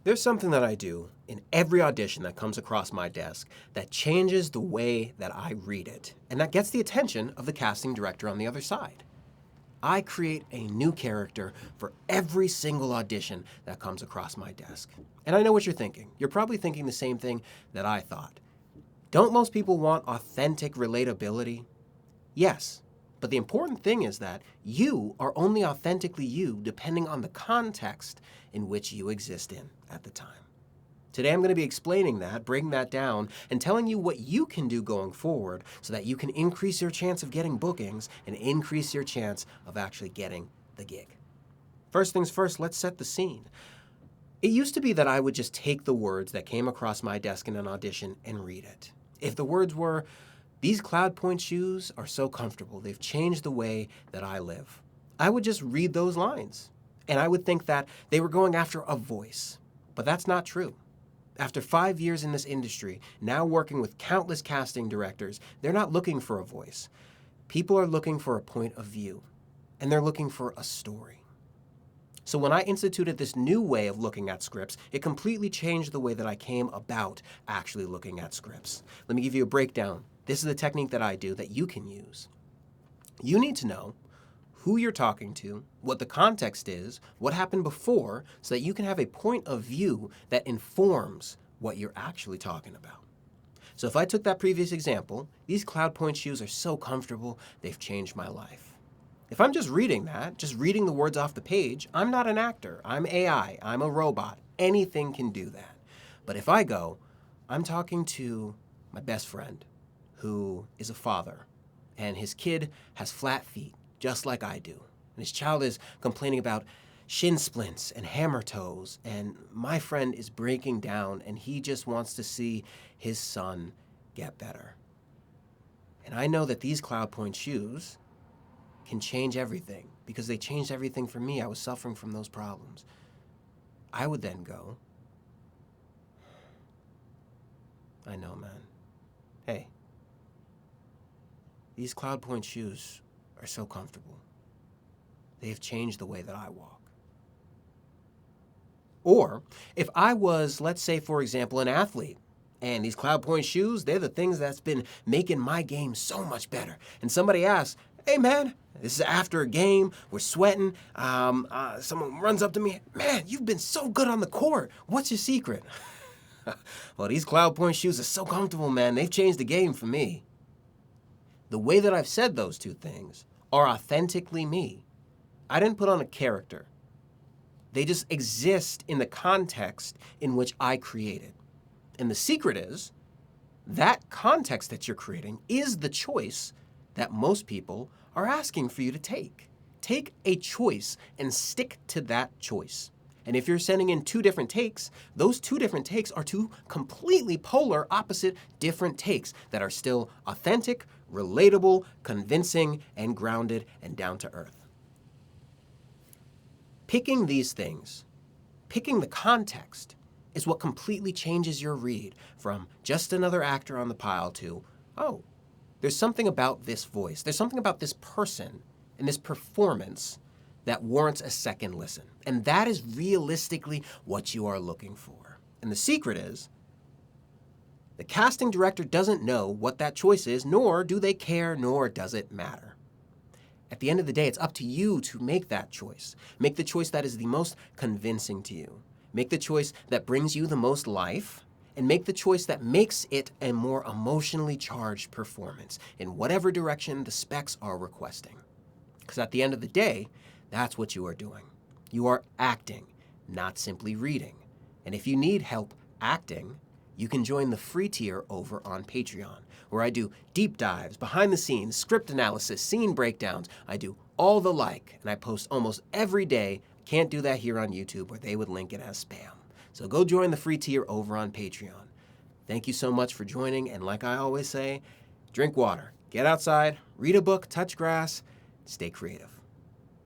There's something that I do in every audition that comes across my desk that changes the way that I read it, and that gets the attention of the casting director on the other side. I create a new character for every single audition that comes across my desk. And I know what you're thinking. You're probably thinking the same thing that I thought. Don't most people want authentic relatability? Yes. But the important thing is that you are only authentically you depending on the context in which you exist in at the time. Today I'm going to be explaining that, breaking that down, and telling you what you can do going forward so that you can increase your chance of getting bookings and increase your chance of actually getting the gig. First things first, let's set the scene. It used to be that I would just take the words that came across my desk in an audition and read it. If the words were, "These cloud point shoes are so comfortable, they've changed the way that I live," I would just read those lines. And I would think that they were going after a voice. But that's not true. After 5 years in this industry, now working with countless casting directors, they're not looking for a voice. People are looking for a point of view, and they're looking for a story. So when I instituted this new way of looking at scripts, it completely changed the way that I came about actually looking at scripts. Let me give you a breakdown. This is the technique that I do that you can use. You need to know who you're talking to, what the context is, what happened before, so that you can have a point of view that informs what you're actually talking about. So if I took that previous example, "These cloud point shoes are so comfortable, they've changed my life." If I'm just reading that, just reading the words off the page, I'm not an actor. I'm AI. I'm a robot. Anything can do that. But if I go, "I'm talking to my best friend who is a father, and his kid has flat feet, just like I do. And his child is complaining about shin splints and hammer toes, and my friend is breaking down, and he just wants to see his son get better. And I know that these cloud point shoes can change everything, because they changed everything for me. I was suffering from those problems." I would then go, "I know, man. Hey, these cloud point shoes are so comfortable. They've changed the way that I walk." Or if I was, let's say, for example, an athlete, and these cloud point shoes, they're the things that's been making my game so much better. And somebody asks, "Hey, man, this is after a game, we're sweating, someone runs up to me, 'Man, you've been so good on the court. What's your secret?' Well, these cloud point shoes are so comfortable, man. They've changed the game for me." The way that I've said those two things are authentically me. I didn't put on a character. They just exist in the context in which I created. And the secret is, that context that you're creating is the choice that most people are asking for you to take. Take a choice and stick to that choice. And if you're sending in 2 different takes, those 2 different takes are 2 completely polar opposite different takes that are still authentic, relatable, convincing, and grounded and down to earth. Picking these things, picking the context, is what completely changes your read from just another actor on the pile to, oh, there's something about this voice, there's something about this person and this performance that warrants a second listen. And that is realistically what you are looking for. And the secret is, the casting director doesn't know what that choice is, nor do they care, nor does it matter. At the end of the day, it's up to you to make that choice. Make the choice that is the most convincing to you. Make the choice that brings you the most life, and make the choice that makes it a more emotionally charged performance in whatever direction the specs are requesting. Because at the end of the day, that's what you are doing. You are acting, not simply reading. And if you need help acting, you can join the free tier over on Patreon, where I do deep dives, behind the scenes, script analysis, scene breakdowns. I do all the like, and I post almost every day. Can't do that here on YouTube, where they would link it as spam. So go join the free tier over on Patreon. Thank you so much for joining, and like I always say, drink water, get outside, read a book, touch grass, stay creative.